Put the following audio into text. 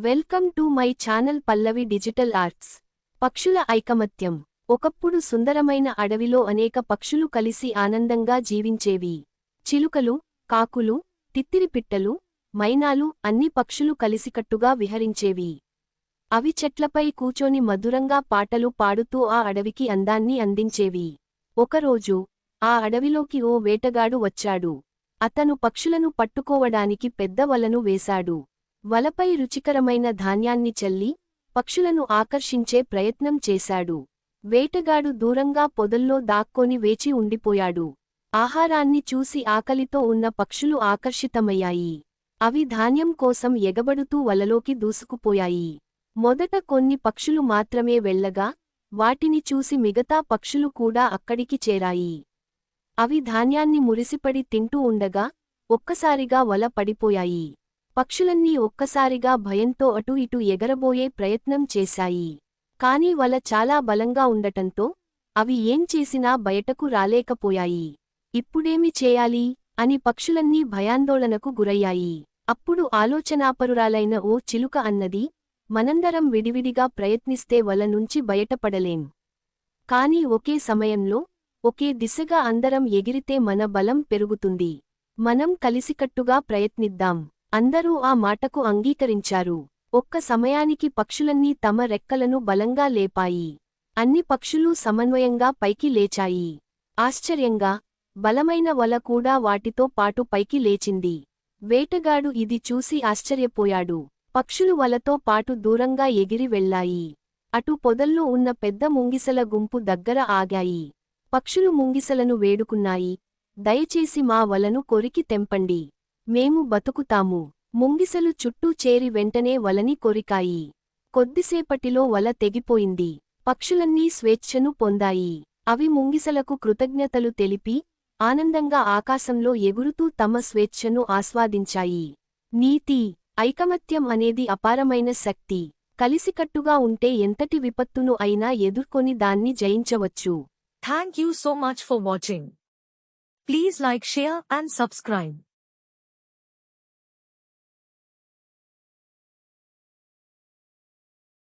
Welcome to my channel Pallavi digital arts. పక్షుల ఐకమత్యం. ఒకప్పుడు సుందరమైన అడవిలో అనేక పక్షులు కలిసి ఆనందంగా జీవించేవి. చిలుకలు, కాకులు, తిత్తిరిపిట్టలు, మైనాలు అన్ని పక్షులు కలిసికట్టుగా విహరించేవి. అవి చెట్లపై కూచొని మధురంగా పాటలు పాడుతూ ఆ అడవికి అందాన్ని అందించేవి. ఒకరోజు ఆ అడవిలోకి ఓ వేటగాడు వచ్చాడు. అతను పక్షులను పట్టుకోవడానికి పెద్ద వలను వేశాడు. వలపై రుచికరమైన ధాన్యాన్ని చల్లి పక్షులను ఆకర్షించే ప్రయత్నం చేశాడు. వేటగాడు దూరంగా పొదల్లో దాక్కొని వేచి ఉండిపోయాడు. ఆహారాన్ని చూసి ఆకలితో ఉన్న పక్షులు ఆకర్షితమయ్యాయి. అవి ధాన్యం కోసం ఎగబడుతూ వలలోకి దూసుకుపోయాయి. మొదట కొన్ని పక్షులు మాత్రమే వెళ్ళగా వాటిని చూసి మిగతా పక్షులు కూడా అక్కడికి చేరాయి. అవి ధాన్యాన్ని మురిసిపడి తింటూ ఉండగా ఒక్కసారిగా వల పడిపోయాయి. పక్షులన్నీ ఒక్కసారిగా భయంతో అటూ ఇటూ ఎగరబోయే ప్రయత్నం చేశాయి. కాని వల చాలా బలంగా ఉండటంతో అవి ఏం చేసినా బయటకు రాలేకపోయాయి. ఇప్పుడేమి చేయాలి అని పక్షులన్నీ భయాందోళనకు గురయ్యాయి. అప్పుడు ఆలోచనాపరురాలైన ఓ చిలుక అన్నది, మనందరం విడివిడిగా ప్రయత్నిస్తే వల నుంచి బయటపడలేం. కాని ఒకే సమయంలో ఒకే దిశగా అందరం ఎగిరితే మన బలం పెరుగుతుంది. మనం కలిసికట్టుగా ప్రయత్నిద్దాం. అందరూ ఆ మాటకు అంగీకరించారు. ఒక్క సమయానికి పక్షులన్నీ తమ రెక్కలను బలంగా లేపాయి. అన్ని పక్షులూ సమన్వయంగా పైకి లేచాయి. ఆశ్చర్యంగా బలమైన వల కూడా వాటితో పాటు పైకి లేచింది. వేటగాడు ఇది చూసి ఆశ్చర్యపోయాడు. పక్షులు వలతో పాటు దూరంగా ఎగిరి వెళ్లాయి. అటు పొదల్లో ఉన్న పెద్ద ముంగిసల గుంపు దగ్గర ఆగాయి. పక్షులు ముంగిసలను వేడుకున్నాయి, దయచేసి మా వలను కొరికి తెంపండి. మేము బతుకుతాము. ముంగిసలు చుట్టూ చేరి వెంటనే వలని కొరికాయి. కొద్దిసేపటిలో వల తెగిపోయింది. పక్షులన్నీ స్వేచ్ఛను పొందాయి. అవి ముంగిసలకు కృతజ్ఞతలు తెలిపి ఆనందంగా ఆకాశంలో ఎగురుతూ తమ స్వేచ్ఛను ఆస్వాదించాయి. నీతి: ఐకమత్యం అనేది అపారమైన శక్తి. కలిసికట్టుగా ఉంటే ఎంతటి విపత్తును అయినా ఎదుర్కొని దాన్ని జయించవచ్చు. Thank you so much for watching. Please like, share and subscribe.